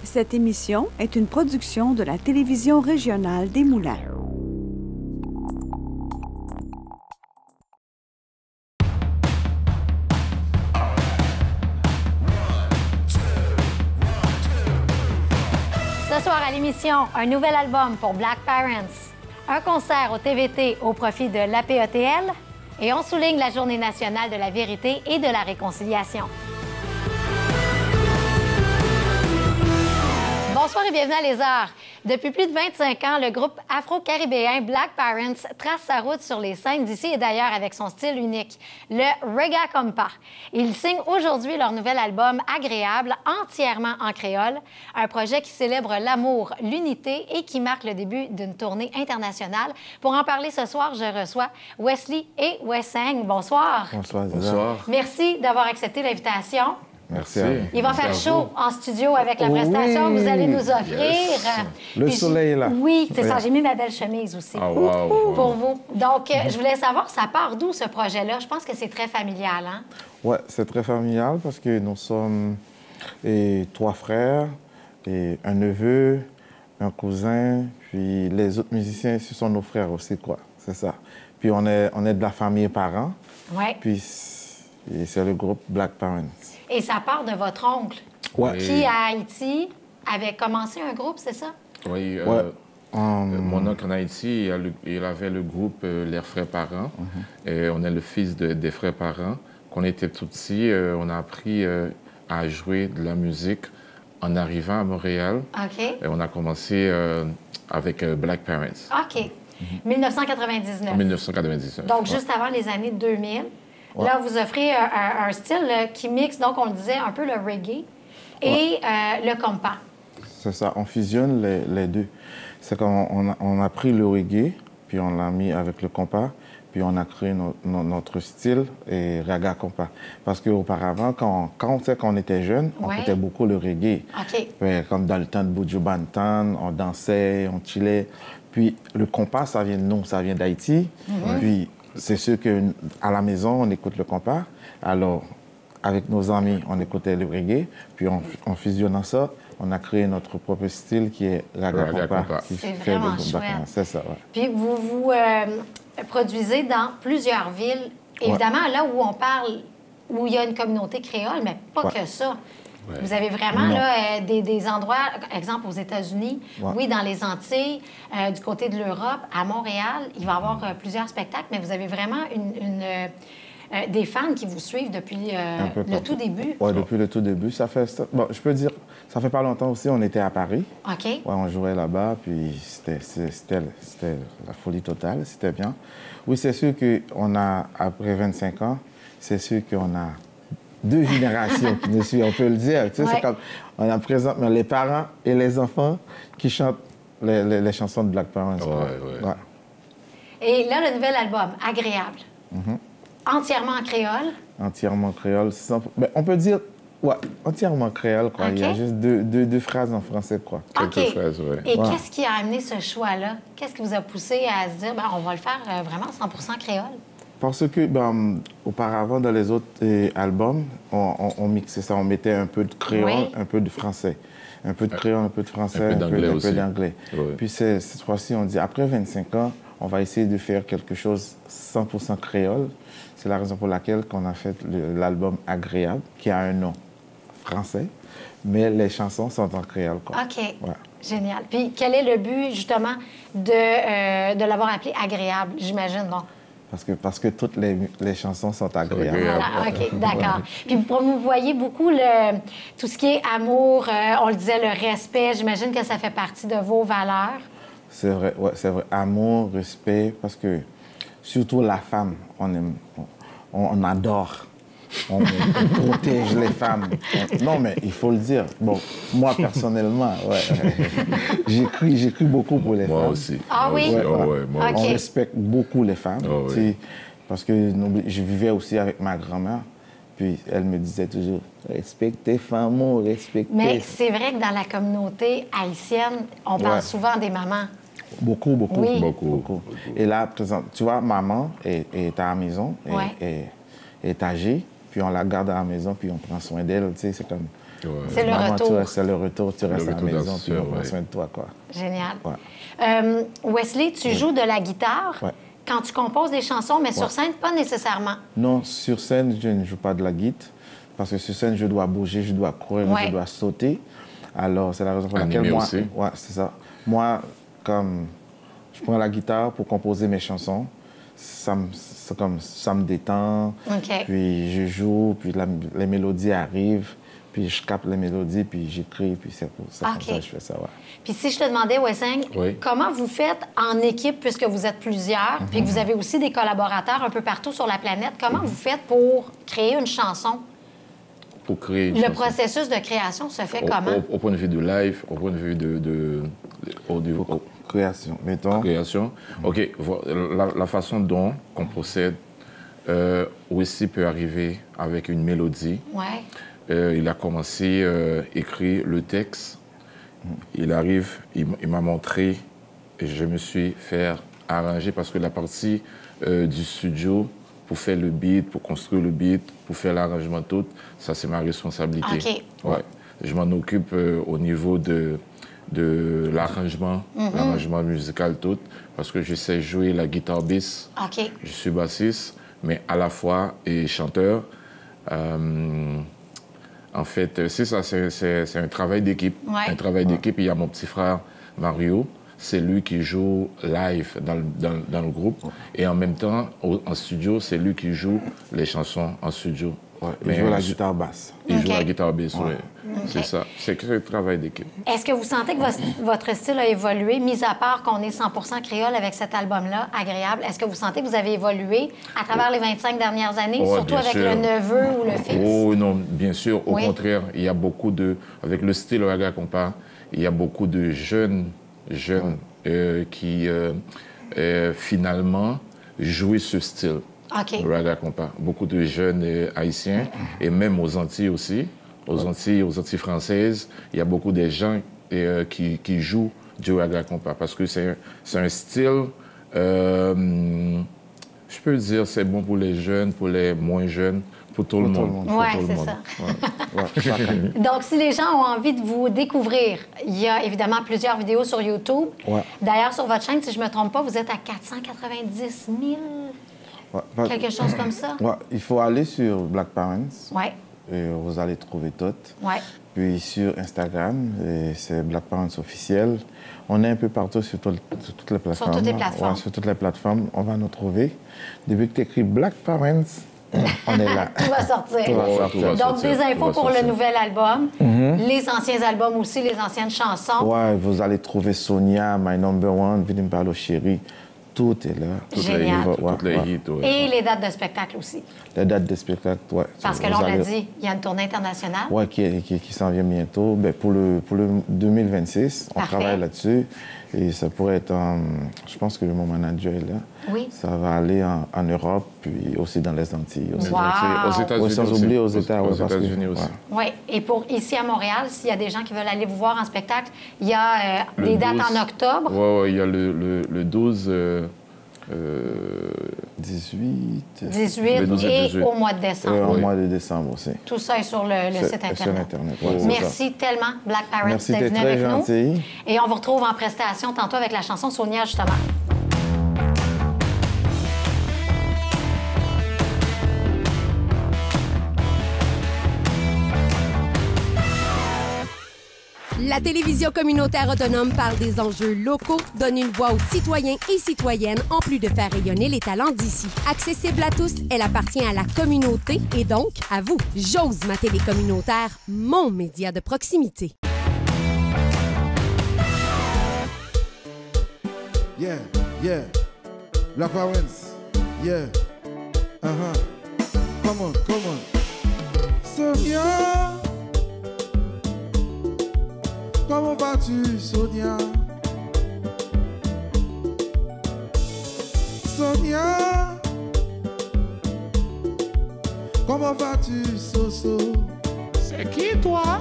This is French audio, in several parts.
Cette émission est une production de la télévision régionale des Moulins. Ce soir à l'émission, un nouvel album pour Black Parents, un concert au TVT au profit de l'APETL et on souligne la Journée nationale de la vérité et de la réconciliation. Bonsoir et bienvenue à Les Arts. Depuis plus de 25 ans, le groupe afro-caribéen Black Parents trace sa route sur les scènes d'ici et d'ailleurs avec son style unique, le Reggae Compa. Ils signent aujourd'hui leur nouvel album Agréable, entièrement en créole, un projet qui célèbre l'amour, l'unité et qui marque le début d'une tournée internationale. Pour en parler ce soir, je reçois Wesley et Wesseng. Bonsoir. Bonsoir. Bonsoir. Merci d'avoir accepté l'invitation. Merci. Il va faire chaud en studio avec la prestation que vous allez nous offrir. Yes. Le soleil est là. Oui, c'est ça. J'ai mis ma belle chemise aussi pour vous. Donc, je voulais savoir, ça part d'où ce projet-là? Je pense que c'est très familial, hein? Oui, c'est très familial parce que nous sommes trois frères, et un neveu, un cousin, puis les autres musiciens, ce sont nos frères aussi, quoi. C'est ça. Puis on est de la famille parents. Oui. Puis c'est le groupe Black Parents. Et ça part de votre oncle, qui, à Haïti, avait commencé un groupe, c'est ça? Oui. Mon oncle en Haïti, il avait le groupe Les Frères Parents. Et on est le fils des Frères Parents. Quand on était tout petit, on a appris à jouer de la musique en arrivant à Montréal. OK. Et on a commencé avec Black Parents. OK. 1999. En 1999. Donc, juste avant les années 2000. Là, vous offrez un style qui mixe, donc on le disait, un peu le reggae et le compa. C'est ça, on fusionne les deux. C'est qu'on a pris le reggae, puis on l'a mis avec le compa, puis on a créé notre style et raga compa. Parce qu'auparavant, quand on était jeune, on écoutait beaucoup le reggae. OK. Comme dans le temps de Buju Banton, on dansait, on chillait. Puis le compa, ça vient de nous, ça vient d'Haïti. Puis c'est sûr qu'à la maison, on écoute le compas. Alors, avec nos amis, on écoutait le reggae. Puis, en fusionnant ça, on a créé notre propre style qui est Raga Compa. C'est vraiment chouette. C'est ça, oui. Puis, vous produisez dans plusieurs villes. Évidemment, là où on parle, où il y a une communauté créole, mais pas que ça. Ouais. Vous avez vraiment là, des endroits, exemple aux États-Unis, oui, dans les Antilles, du côté de l'Europe, à Montréal, il va y avoir plusieurs spectacles, mais vous avez vraiment des fans qui vous suivent depuis le tout début. Oui, depuis le tout début. Ça fait, bon, je peux dire, ça fait pas longtemps aussi, on était à Paris. OK. Ouais, on jouait là-bas, puis c'était la folie totale, c'était bien. Oui, c'est sûr qu'on a, après 25 ans, c'est sûr qu'on a deux générations qui nous suivent, on peut le dire. Tu sais, c'est comme, on a présentement les parents et les enfants qui chantent les chansons de Black Parents. Ouais. Et là, le nouvel album, Agréable, entièrement en créole. Entièrement créole. Mais on peut dire, entièrement créole, quoi. Il y a juste deux phrases en français, quoi. Quelques phrases, oui. Et qu'est-ce qui a amené ce choix-là? Qu'est-ce qui vous a poussé à se dire, on va le faire vraiment 100% créole? Parce que, auparavant, dans les autres albums, on mixait ça, on mettait un peu de créole, un peu de français. Un peu de créole, un peu de français, un peu d'anglais. Puis cette fois-ci, on dit, après 25 ans, on va essayer de faire quelque chose 100% créole. C'est la raison pour laquelle on a fait l'album Agréable, qui a un nom français, mais les chansons sont en créole, quoi. OK. Ouais. Génial. Puis quel est le but, justement, de l'avoir appelé Agréable, j'imagine, non? Parce que toutes les chansons sont agréables. Voilà, OK, d'accord. Puis vous voyez beaucoup tout ce qui est amour, on le disait, le respect. J'imagine que ça fait partie de vos valeurs. C'est vrai, c'est vrai. Amour, respect, parce que surtout la femme, on adore. On protège les femmes. Non, mais il faut le dire. Bon, moi, personnellement, j'écris beaucoup pour les femmes. Moi aussi. Ah oui? Moi on respecte beaucoup les femmes. Parce que je vivais aussi avec ma grand-mère. Puis elle me disait toujours, respecte tes femmes, respecte. Mais c'est vrai que dans la communauté haïtienne, on parle souvent des mamans. Beaucoup. Oui. Beaucoup. Et là, tu vois, maman est à la maison, est âgée. Puis on la garde à la maison, puis on prend soin d'elle. Tu sais, c'est comme... Ouais. C'est le retour. C'est le retour, tu restes à la maison, puis on prend soin de toi, quoi. Génial. Ouais. Wesley, tu joues de la guitare quand tu composes des chansons, mais sur scène, pas nécessairement. Non, sur scène, je ne joue pas de la guitare, parce que sur scène, je dois bouger, je dois courir, je dois sauter. Alors, c'est la raison pour laquelle moi... Oui, c'est ça. Moi, comme je prends la guitare pour composer mes chansons, ça me détend, puis je joue, puis les mélodies arrivent, puis je capte les mélodies, puis j'écris, puis c'est comme ça que je fais ça. Ouais. Puis si je te demandais, Wesseng, comment vous faites en équipe, puisque vous êtes plusieurs, puis que vous avez aussi des collaborateurs un peu partout sur la planète, comment vous faites pour créer une chanson? Pour créer une chanson. Processus de création se fait comment? Au point de vue de live, au point de vue de audio. Création, mettons. Création. OK. La façon dont on procède aussi peut arriver avec une mélodie. Il a commencé à écrire le texte. Il arrive, il m'a montré et je me suis fait arranger parce que la partie du studio, pour faire le beat, pour construire le beat, pour faire l'arrangement tout, ça c'est ma responsabilité. Ouais. Je m'en occupe au niveau de l'arrangement, l'arrangement musical tout, parce que je sais jouer la guitare basse. Je suis bassiste, mais à la fois et chanteur. En fait, c'est ça, c'est un travail d'équipe. Un travail d'équipe. Il y a mon petit frère Mario, c'est lui qui joue live dans le groupe. Et en même temps, en studio, c'est lui qui joue les chansons en studio. Il joue la guitare basse. Il joue la guitare basse, oui. C'est ça. C'est un travail d'équipe. Est-ce que vous sentez que votre style a évolué, mis à part qu'on est 100% créole avec cet album-là, Agréable? Est-ce que vous sentez que vous avez évolué à travers les 25 dernières années, surtout avec le neveu ou le fils? Oh non, bien sûr. Au contraire, il y a beaucoup de... Avec le style Raga Kompa, il y a beaucoup de jeunes qui, finalement, jouent ce style. Raga Kompa. Beaucoup de jeunes haïtiens, et même aux Antilles aussi. Aux Antilles françaises, il y a beaucoup de gens qui jouent du Raga Kompa parce que c'est un style, je peux dire, c'est bon pour les jeunes, pour les moins jeunes, pour tout le monde. Oui, c'est ça. Donc, si les gens ont envie de vous découvrir, il y a évidemment plusieurs vidéos sur YouTube. D'ailleurs, sur votre chaîne, si je ne me trompe pas, vous êtes à 490 000, quelque chose comme ça. Il faut aller sur Black Parents. Et vous allez trouver tout. Puis sur Instagram, c'est Black Parents officiel. On est un peu partout sur toutes les plateformes. Sur toutes les plateformes. Sur toutes les plateformes, on va nous trouver. Depuis que tu écris Black Parents, on est là. Tout va sortir. Donc, des infos pour le nouvel album, les anciens albums aussi, les anciennes chansons. Vous allez trouver Sonia, My Number One, Vidim Parlo Chéri. Tout est là. Génial. Toutes les hits. Et les dates de spectacle aussi. Les dates de spectacle, Parce que là, on l'a dit, il y a une tournée internationale. Qui s'en vient bientôt. Pour le 2026, on travaille là-dessus. Et ça pourrait être, je pense que mon manager est là. Ça va aller en Europe, puis aussi dans les Antilles. Aussi. Aux États-Unis sans oublier aux États-Unis aussi. Oui, et pour ici à Montréal, s'il y a des gens qui veulent aller vous voir en spectacle, il y a des dates en octobre. Oui, il y a le 12... 18 et au mois de décembre. Au mois de décembre aussi. Tout ça est sur le site Internet. Sur Internet. Merci tellement, Black Parents, d'être venu avec nous. Et on vous retrouve en prestation tantôt avec la chanson Sonia, justement. La télévision communautaire autonome parle des enjeux locaux, donne une voix aux citoyens et citoyennes, en plus de faire rayonner les talents d'ici. Accessible à tous, elle appartient à la communauté et donc à vous. J'ose ma télé communautaire, mon média de proximité. Yeah, Black Parents, yeah, come on. Sonia. Comment vas-tu, Sonia? Sonia? Comment vas-tu, Soso? C'est qui, toi?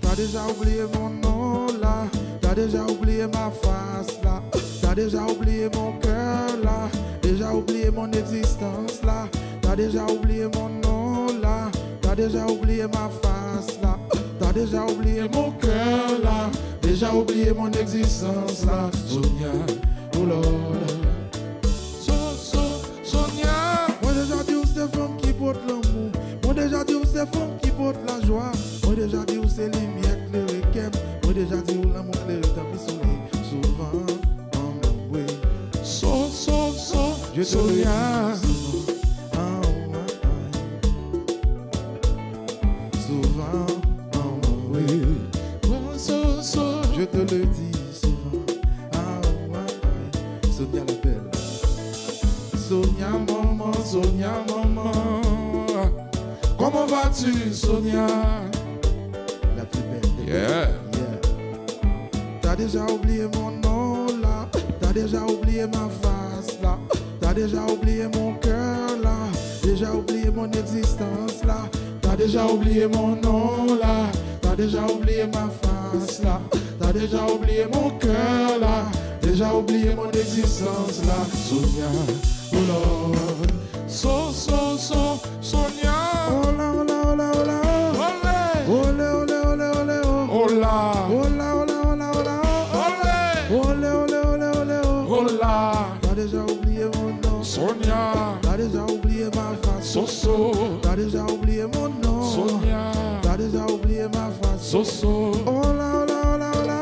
T'as déjà oublié mon nom, là. T'as déjà oublié ma face, là. T'as déjà oublié mon cœur, là. Déjà oublié mon existence, là. T'as déjà oublié mon nom, là. T'as déjà oublié ma face là. T'as déjà oublié mon cœur là. Déjà oublié mon existence là. Sonia, oh Lord. Sonia. Moi déjà dit où c'est femme qui porte l'amour. Moi déjà dit où c'est femme qui porte la joie. Moi déjà dit où c'est lumière, le requiem. Moi déjà dit où l'amour, le tapis soleil. Souvent, oui. Je te le dis souvent. Oui. Je te le dis souvent. Sonia la belle. Sonia maman. Comment vas-tu, Sonia? La plus belle. Yeah. T'as déjà oublié mon nom là. T'as déjà oublié ma face là. T'as déjà oublié mon cœur là. Déjà oublié mon existence là. T'as déjà oublié mon nom là. T'as déjà oublié ma face là. T'as déjà oublié mon cœur là. Déjà oublié mon existence là. Sonia, oh Lord. Sonia. Oh là, oh là, oh là, oh là. Olé, olé, olé, olé, oh. Oh là. Oh là, oh là, oh là, oh là. Olé, olé, olé, olé, oh. Oh là. T'as déjà oublié mon nom. Sonia. T'as déjà oublié ma face. Soso. T'as déjà oublié mon nom. Sonia. T'as déjà oublié ma face. Soso. Oh là, oh là, oh là, oh là.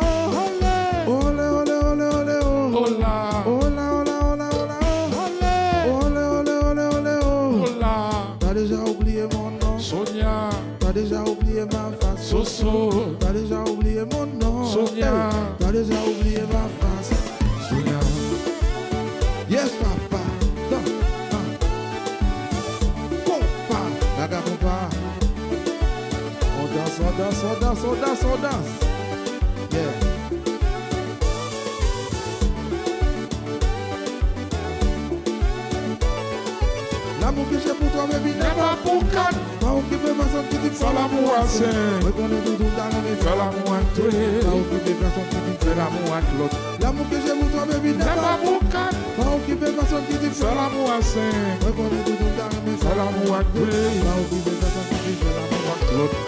Olé, olé, olé, olé, oh. Oh là. Oh là, oh là, oh là, oh là. Olé, olé, olé, olé, oh. Oh là. T'as déjà oublié mon nom. Sonia. T'as déjà oublié ma face. Soso. T'as déjà oublié mon nom. Sonia. Hey, t'as déjà oublié ma face. Sonia. Yes, papa. Non, non. Compa. Gaga, compa. On danse, on danse, on danse, on danse, on danse. Yeah. L'amour que j'ai pour toi, baby, n'est pas pour quatre. Pas occupé personne qui dit fais l'amour à cinq. Reconnais tout dans la vie, fais l'amour à toi. Pas occupé personne qui dit fais l'amour à l'autre. L'amour que j'ai pour toi, baby, n'est pas pour quatre. Pas occupé personne qui dit fais l'amour à cinq. Reconnais tout dans la vie, fais l'amour à toi. Pas occupé personne qui dit fais l'amour à l'autre.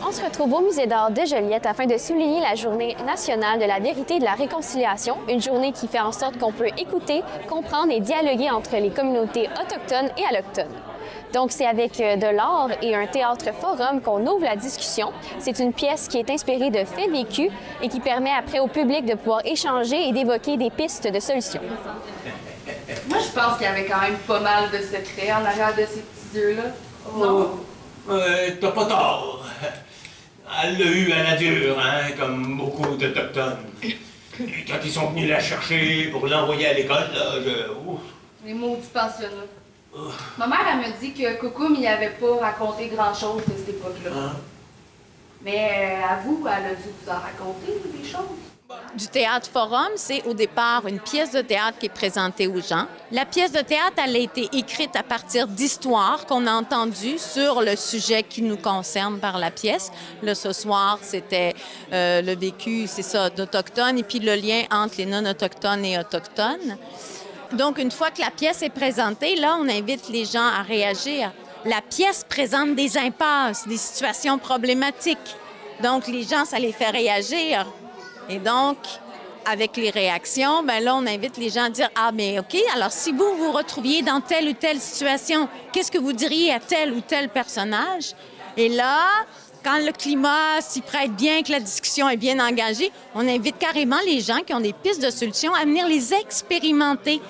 On se retrouve au Musée d'art de Joliette afin de souligner la Journée nationale de la vérité et de la réconciliation, une journée qui fait en sorte qu'on peut écouter, comprendre et dialoguer entre les communautés autochtones et allochtones. Donc, c'est avec de l'art et un théâtre forum qu'on ouvre la discussion. C'est une pièce qui est inspirée de faits vécus et qui permet après au public de pouvoir échanger et d'évoquer des pistes de solutions. Moi, je pense qu'il y avait quand même pas mal de secrets en arrière de ces petits yeux-là. Non? T'as pas tort. Elle l'a eu à la dure, hein, comme beaucoup d'Autochtones. Et quand ils sont venus la chercher pour l'envoyer à l'école, là, Les maudits pensionnats. Ma mère, elle me dit que Coucoum, il avait pas raconté grand-chose de cette époque-là. Hein? Mais à vous, elle a dû vous en raconter des choses. Du théâtre forum, c'est au départ une pièce de théâtre qui est présentée aux gens. La pièce de théâtre, elle a été écrite à partir d'histoires qu'on a entendues sur le sujet qui nous concerne par la pièce. Là, ce soir, c'était le vécu, c'est ça, d'Autochtones, et puis le lien entre les non-autochtones et autochtones. Donc, une fois que la pièce est présentée, là, on invite les gens à réagir. La pièce présente des impasses, des situations problématiques. Donc, les gens, ça les fait réagir. Et donc, avec les réactions, bien là, on invite les gens à dire « Ah, bien, OK, alors si vous vous retrouviez dans telle ou telle situation, qu'est-ce que vous diriez à tel ou tel personnage? » Et là, quand le climat s'y prête bien, que la discussion est bien engagée, on invite carrément les gens qui ont des pistes de solutions à venir les expérimenter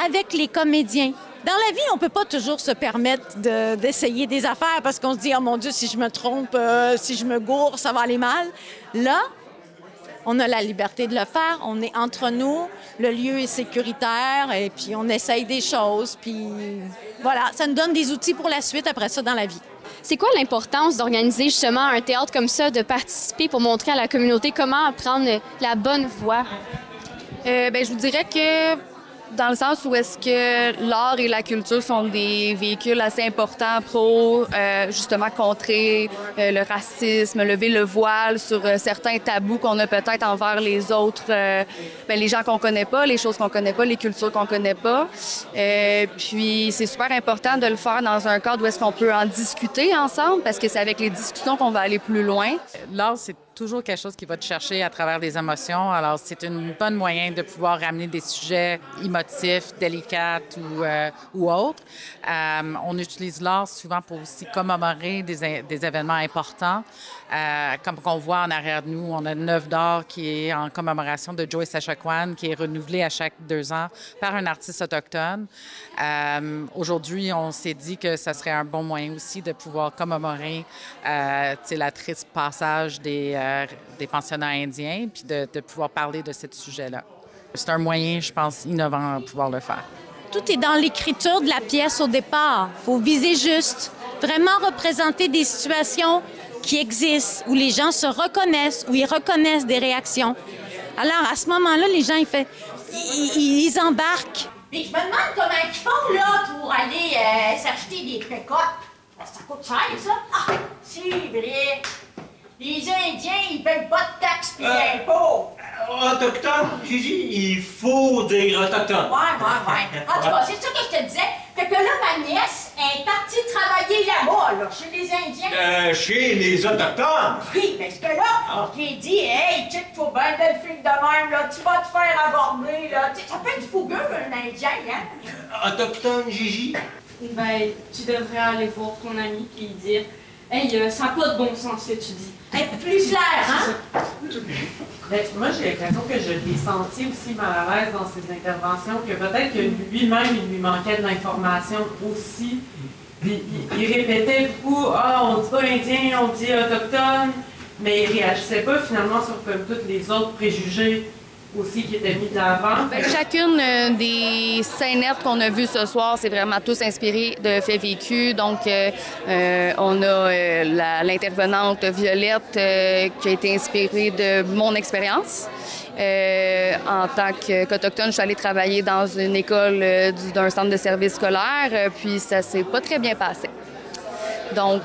avec les comédiens. Dans la vie, on ne peut pas toujours se permettre d'essayer des affaires parce qu'on se dit « Oh mon Dieu, si je me trompe, si je me gourre, ça va aller mal. » Là, on a la liberté de le faire, on est entre nous, le lieu est sécuritaire et puis on essaye des choses. Puis voilà, ça nous donne des outils pour la suite après ça dans la vie. C'est quoi l'importance d'organiser justement un théâtre comme ça, de participer pour montrer à la communauté comment prendre la bonne voie? Bien, je vous dirais que dans le sens où est-ce que l'art et la culture sont des véhicules assez importants pour justement contrer le racisme, lever le voile sur certains tabous qu'on a peut-être envers les autres, les gens qu'on connaît pas, les choses qu'on connaît pas, les cultures qu'on connaît pas. Puis c'est super important de le faire dans un cadre où est-ce qu'on peut en discuter ensemble, parce que c'est avec les discussions qu'on va aller plus loin. L'art, c'est toujours quelque chose qui va te chercher à travers des émotions. Alors, c'est une bonne moyen de pouvoir ramener des sujets émotifs, délicats ou autres. On utilise l'art souvent pour aussi commémorer des événements importants. Comme on voit en arrière de nous, on a une œuvre d'art qui est en commémoration de Joyce Echaquan, qui est renouvelée à chaque 2 ans par un artiste autochtone. Aujourd'hui, on s'est dit que ça serait un bon moyen aussi de pouvoir commémorer la triste passage des pensionnats indiens, puis de pouvoir parler de ce sujet-là. C'est un moyen, je pense, innovant de pouvoir le faire. Tout est dans l'écriture de la pièce au départ. Il faut viser juste, vraiment représenter des situations qui existent, où les gens se reconnaissent, où ils reconnaissent des réactions. Alors, à ce moment-là, les gens, ils embarquent. Mais je me demande comment ils font, là, pour aller s'acheter des précotes. Ça coûte cher, ça? Ah, c'est vrai. Les Indiens, ils payent pas de taxes pis d'impôts. Autochtone, Gigi, il faut dire autochtone. Ouais. En tout cas, c'est ça que je te disais. Fait que là, ma nièce est partie travailler là-bas, là, chez les Indiens. Chez les Autochtones? Oui, parce que là, j'ai dit, hey, tu faut bien belle fille de même, là, tu vas te faire aborder, là. Tu sais, ça peut être fougueux, un Indien, hein? Autochtone, Gigi? Ben, tu devrais aller voir ton ami et lui dire, hey, ça n'a pas de bon sens ce que tu dis. Hey, plus clair, hein? Ben, moi, j'ai l'impression que je l'ai senti aussi mal à l'aise dans ses interventions, que peut-être que lui-même, il lui manquait de l'information aussi. Il répétait beaucoup, on dit pas indien, on dit autochtone, mais il réagissait pas finalement sur comme tous les autres préjugés aussi qui étaient mis de l'avant. Chacune des scénettes qu'on a vues ce soir, c'est vraiment tous inspirés de faits vécus. Donc, on a l'intervenante Violette qui a été inspirée de mon expérience. En tant qu'Autochtone, je suis allée travailler dans une école d'un centre de service scolaire, puis ça s'est pas très bien passé. Donc,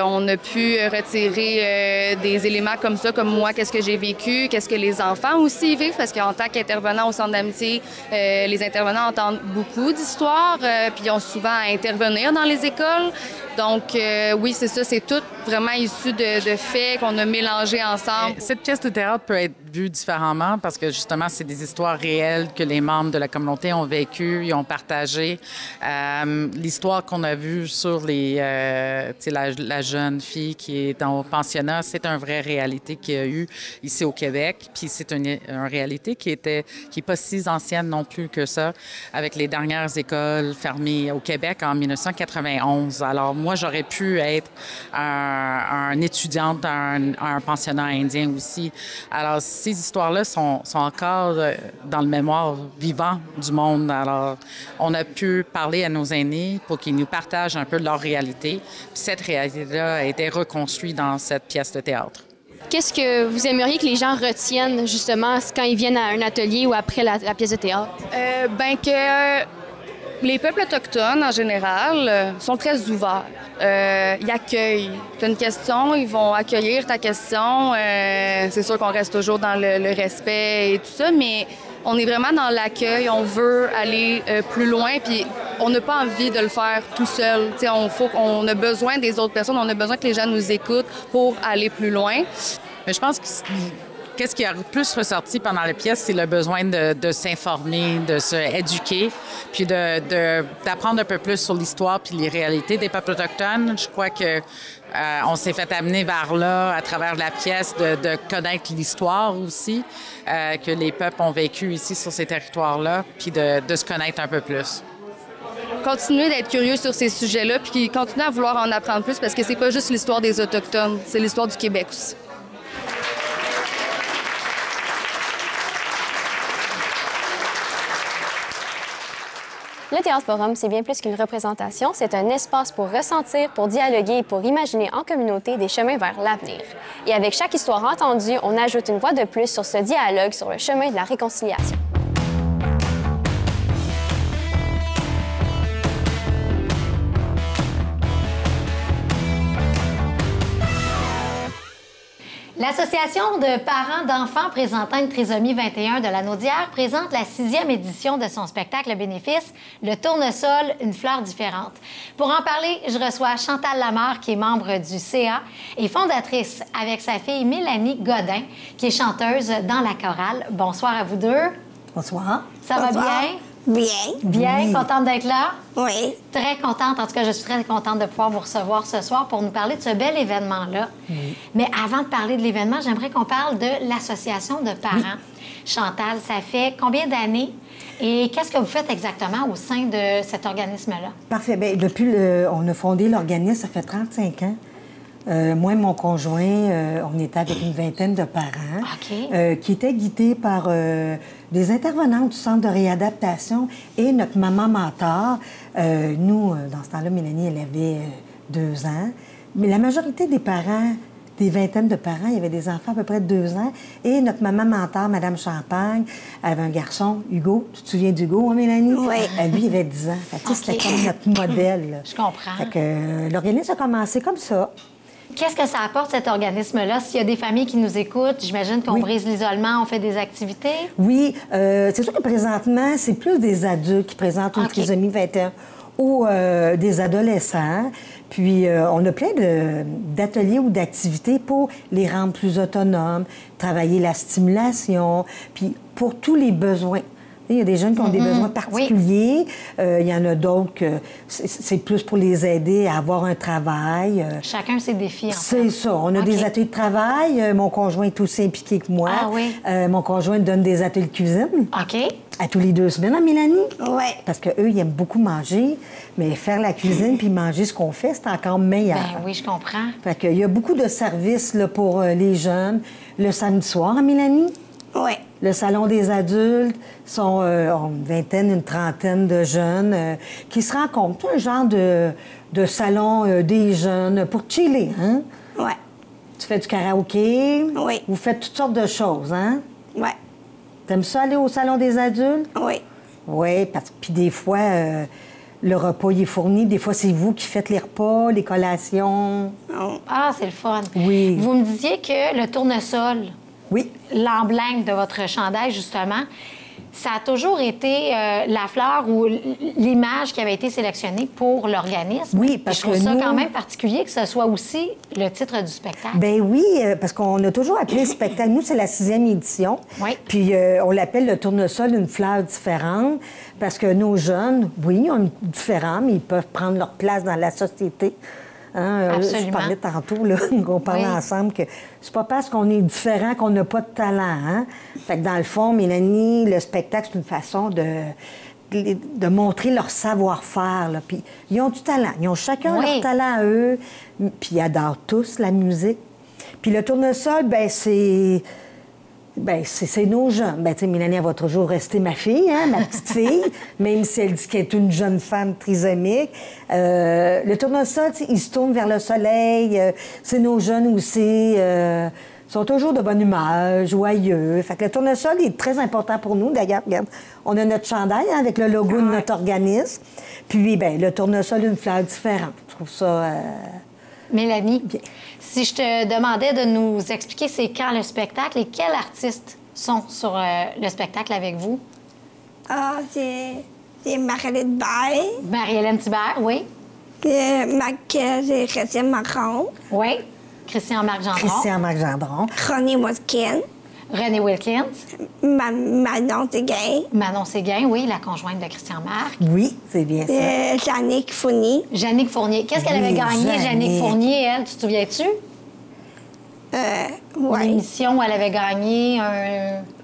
on a pu retirer des éléments comme ça, comme moi, qu'est-ce que j'ai vécu, qu'est-ce que les enfants aussi vivent, parce qu'en tant qu'intervenant au centre d'amitié, les intervenants entendent beaucoup d'histoires, puis ils ont souvent à intervenir dans les écoles. Donc, oui, c'est ça, c'est tout vraiment issu de faits qu'on a mélangés ensemble. Cette pièce de théâtre peut être vue différemment parce que, justement, c'est des histoires réelles que les membres de la communauté ont vécues, ils ont partagées. L'histoire qu'on a vue sur la jeune fille qui est dans le pensionnat, c'est une vraie réalité qu'il y a eu ici au Québec. Puis c'est une réalité qui est pas si ancienne non plus que ça, avec les dernières écoles fermées au Québec en 1991. Alors, moi, j'aurais pu être un étudiante à un pensionnat indien aussi. Alors, ces histoires-là sont encore dans le mémoire vivant du monde. Alors, on a pu parler à nos aînés pour qu'ils nous partagent un peu leur réalité. Puis cette réalité-là a été reconstruite dans cette pièce de théâtre. Qu'est-ce que vous aimeriez que les gens retiennent, justement, quand ils viennent à un atelier ou après la pièce de théâtre? Que les peuples autochtones, en général, sont très ouverts. Ils accueillent. Tu as une question, ils vont accueillir ta question. C'est sûr qu'on reste toujours dans le respect et tout ça, mais on est vraiment dans l'accueil. On veut aller plus loin, puis on n'a pas envie de le faire tout seul. On a besoin des autres personnes, on a besoin que les gens nous écoutent pour aller plus loin. Mais je pense que qu'est-ce qui a le plus ressorti pendant la pièce, c'est le besoin de s'informer, de s'éduquer, puis d'apprendre un peu plus sur l'histoire puis les réalités des peuples autochtones. Je crois que on s'est fait amener vers là à travers la pièce de connaître l'histoire aussi que les peuples ont vécu ici sur ces territoires-là, puis de se connaître un peu plus. Continuer d'être curieux sur ces sujets-là, puis continuer à vouloir en apprendre plus, parce que c'est pas juste l'histoire des Autochtones, c'est l'histoire du Québec aussi. Le Théâtre Forum, c'est bien plus qu'une représentation, c'est un espace pour ressentir, pour dialoguer et pour imaginer en communauté des chemins vers l'avenir. Et avec chaque histoire entendue, on ajoute une voix de plus sur ce dialogue sur le chemin de la réconciliation. L'Association de parents d'enfants présentant une trisomie 21 de la Naudière présente la 6e édition de son spectacle bénéfice, Le Tournesol, une fleur différente. Pour en parler, je reçois Chantal Lamarre, qui est membre du CA et fondatrice avec sa fille Mélanie Godin, qui est chanteuse dans la chorale. Bonsoir à vous deux. Bonsoir. Ça va bien? Bien. Bien, Oui. contente d'être là? Oui. Très contente. En tout cas, je suis très contente de pouvoir vous recevoir ce soir pour nous parler de ce bel événement-là. Oui. Mais avant de parler de l'événement, j'aimerais qu'on parle de l'association de parents. Chantal, ça fait combien d'années et qu'est-ce que vous faites exactement au sein de cet organisme-là? Parfait. Bien, on a fondé l'organisme, ça fait 35 ans. Moi et mon conjoint, on était avec une vingtaine de parents qui étaient guidés par des intervenants du Centre de réadaptation et notre maman mentor. Nous, dans ce temps-là, Mélanie, elle avait 2 ans. Mais la majorité des parents, des vingtaines de parents, il y avait des enfants à peu près de 2 ans. Et notre maman mentor, Mme Champagne, avait un garçon, Hugo. Tu te souviens d'Hugo, hein, Mélanie? Oui. Lui, il avait 10 ans. Fait que, c'était comme notre modèle. Là. Je comprends. Fait que l'organisme a commencé comme ça. Qu'est-ce que ça apporte, cet organisme-là? S'il y a des familles qui nous écoutent, j'imagine qu'on brise l'isolement, on fait des activités? Oui. C'est sûr que présentement, c'est plus des adultes qui présentent une trisomie 21 ou des adolescents. Puis, on a plein d'ateliers ou d'activités pour les rendre plus autonomes, travailler la stimulation, puis pour tous les besoins. Il y a des jeunes qui ont des besoins particuliers. Il y en a d'autres que c'est plus pour les aider à avoir un travail. Chacun ses défis, en fait. C'est ça. On a des ateliers de travail. Mon conjoint est aussi impliqué que moi. Ah oui? Mon conjoint donne des ateliers de cuisine. OK. À tous les 2 semaines, hein, Mélanie? Oui. Parce qu'eux, ils aiment beaucoup manger, mais faire la cuisine puis manger ce qu'on fait, c'est encore meilleur. Ben oui, je comprends. Fait qu'il y a beaucoup de services là, pour les jeunes. Le samedi soir, hein, Mélanie? Oui. Le salon des adultes sont une vingtaine, une trentaine de jeunes qui se rencontrent. Un genre de salon des jeunes pour chiller, hein? Oui. Tu fais du karaoké? Oui. Vous faites toutes sortes de choses, hein? Oui. T'aimes ça aller au salon des adultes? Oui. Oui, puis des fois, le repas il est fourni. Des fois, c'est vous qui faites les repas, les collations. Ah, c'est le fun. Oui. Vous me disiez que le tournesol, l'emblème de votre chandail, justement, ça a toujours été la fleur ou l'image qui avait été sélectionnée pour l'organisme. Oui, parce je trouve que ça nous... quand même particulier que ce soit aussi le titre du spectacle. Ben oui, parce qu'on a toujours appelé le spectacle. Nous, c'est la 6e édition. Oui. Puis on l'appelle le tournesol, une fleur différente, parce que nos jeunes, oui, ils ont différents, mais ils peuvent prendre leur place dans la société. Hein, absolument. Je parlais tantôt, là, qu'on parlait ensemble, que c'est pas parce qu'on est différent qu'on n'a pas de talent. Hein? Fait que dans le fond, Mélanie, le spectacle, c'est une façon de montrer leur savoir-faire. Là. Puis ils ont du talent. Ils ont chacun leur talent à eux. Puis ils adorent tous la musique. Puis le tournesol, ben c'est nos jeunes. Ben, tu sais, Mélanie, elle va toujours rester ma fille, hein, ma petite fille, même si elle dit qu'elle est une jeune femme trisomique. Le tournesol, il se tourne vers le soleil. C'est nos jeunes aussi. Ils sont toujours de bonne humeur, joyeux. Fait que le tournesol est très important pour nous. D'ailleurs, regarde, on a notre chandail hein, avec le logo de notre organisme. Puis, ben, le tournesol, une fleur différente. Je trouve ça... Mélanie, si je te demandais de nous expliquer c'est quand le spectacle et quels artistes sont sur le spectacle avec vous? Ah, c'est Marie-Hélène Thibert. Marie-Hélène Thibert, oui. C'est Christian Marron. Oui. Christian-Marc Gendron. Christian-Marc Gendron. René Wilkins. René Wilkins. Manon Séguin. Manon Séguin, oui, la conjointe de Christian-Marc. Oui, c'est bien ça. Jannick Fournier. Jannick Fournier. Qu'est-ce qu'elle avait gagné, Jannick Fournier, elle? Tu te souviens-tu? Oui. Une émission où elle avait gagné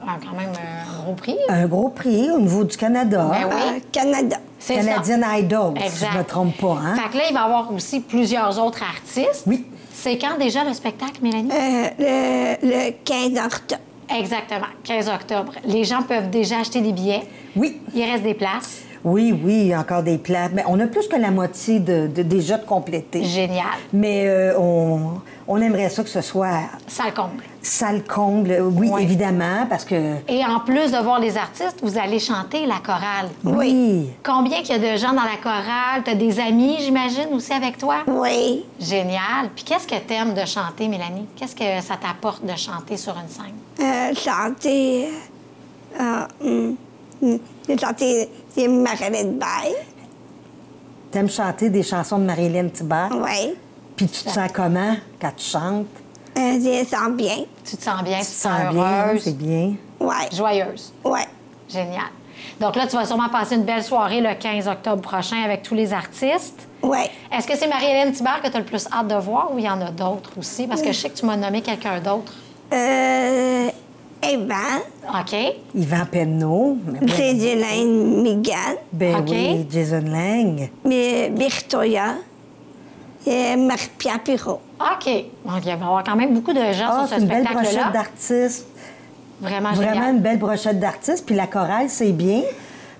quand même un gros prix. Un gros prix au niveau du Canada. Ben oui. Canada. C'est Canadian Idol, exact. si je ne me trompe pas. Hein? Fait que là, il va y avoir aussi plusieurs autres artistes. Oui. C'est quand déjà le spectacle, Mélanie? Le 15 octobre. Exactement, 15 octobre. Les gens peuvent déjà acheter des billets. Oui. Il reste des places. Oui, oui, encore des plats. Mais on a plus que la moitié déjà de complétés. Génial. Mais on aimerait ça que ce soit... Salle comble. Salle comble, oui, évidemment, parce que... Et en plus de voir les artistes, vous allez chanter la chorale. Oui. Combien qu'il y a de gens dans la chorale? Tu as des amis, j'imagine, aussi avec toi? Oui. Génial. Puis qu'est-ce que tu aimes de chanter, Mélanie? Qu'est-ce que ça t'apporte de chanter sur une scène? Chanter... chanter des Marilyn Bay. T'aimes chanter des chansons de Marilyn Thibert? Oui. Puis tu te sens comment quand tu chantes? Je sens bien. Tu te sens bien? Tu te sens bien, heureuse? c'est bien. Oui. Joyeuse? Oui. Génial. Donc là, tu vas sûrement passer une belle soirée le 15 octobre prochain avec tous les artistes. Oui. Est-ce que c'est Marie-Hélène Thibert que tu as le plus hâte de voir ou il y en a d'autres aussi? Parce que je sais que tu m'as nommé quelqu'un d'autre. Yvan. OK. Yvan Penneau. Jason Megan. Ben oui, Jason Lang. Mais Victoria. Et Marie-Pierre Pirot. OK. Donc, il va y avoir quand même beaucoup de gens sur ce spectacle-là. C'est une belle brochette d'artistes. Vraiment génial. Vraiment une belle brochette d'artistes. Puis la chorale, c'est bien.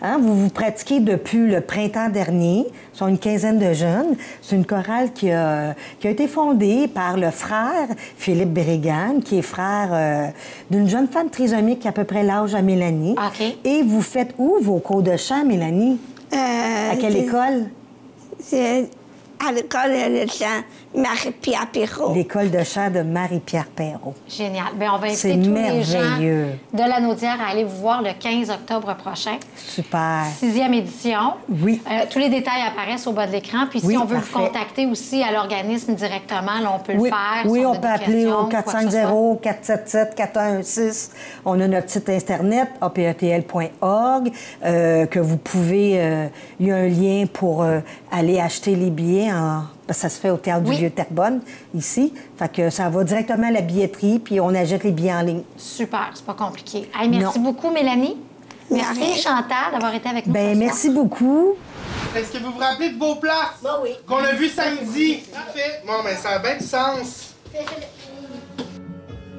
Hein? Vous vous pratiquez depuis le printemps dernier. Ce sont une quinzaine de jeunes. C'est une chorale qui a été fondée par le frère Philippe Brigane, qui est frère d'une jeune femme trisomique qui a à peu près l'âge à Mélanie. OK. Et vous faites où vos cours de chant, Mélanie? À quelle école? À l'école de chant Marie-Pierre Pirot. L'école de chant de Marie-Pierre Perrault. Génial. Bien, on va inviter tous les gens de la Naudière à aller vous voir le 15 octobre prochain. Super. 6e édition. Oui. Tous les détails apparaissent au bas de l'écran. Puis si on veut vous contacter aussi à l'organisme directement, là, on peut le faire. Oui, on peut appeler au 450-477-4116. On a notre site Internet, apetl.org, que vous pouvez... il y a un lien pour aller acheter les billets. Ça se fait au Théâtre du Vieux-Terrebonne, ici. Fait que ça va directement à la billetterie, puis on achète les billets en ligne. Super, c'est pas compliqué. Hey, merci beaucoup, Mélanie. Merci, Chantal, d'avoir été avec nous ce soir. Merci beaucoup. Est-ce que vous vous rappelez de vos places? Oui. Qu'on a vu samedi. Parfait. Bon, ben ça a bien du sens.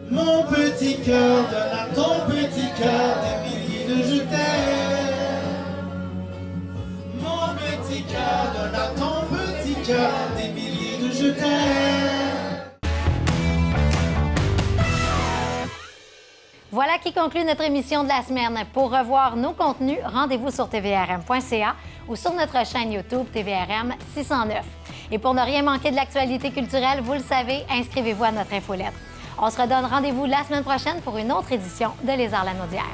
Mon petit cœur donne à ton petit cœur des milliers de je t'aime. Mon petit cœur donne à ton petit cœur des milliers de je t'aime. Voilà qui conclut notre émission de la semaine. Pour revoir nos contenus, rendez-vous sur tvrm.ca ou sur notre chaîne YouTube TVRM 609. Et pour ne rien manquer de l'actualité culturelle, vous le savez, inscrivez-vous à notre infolettre. On se redonne rendez-vous la semaine prochaine pour une autre édition de Les Arts La Naudière.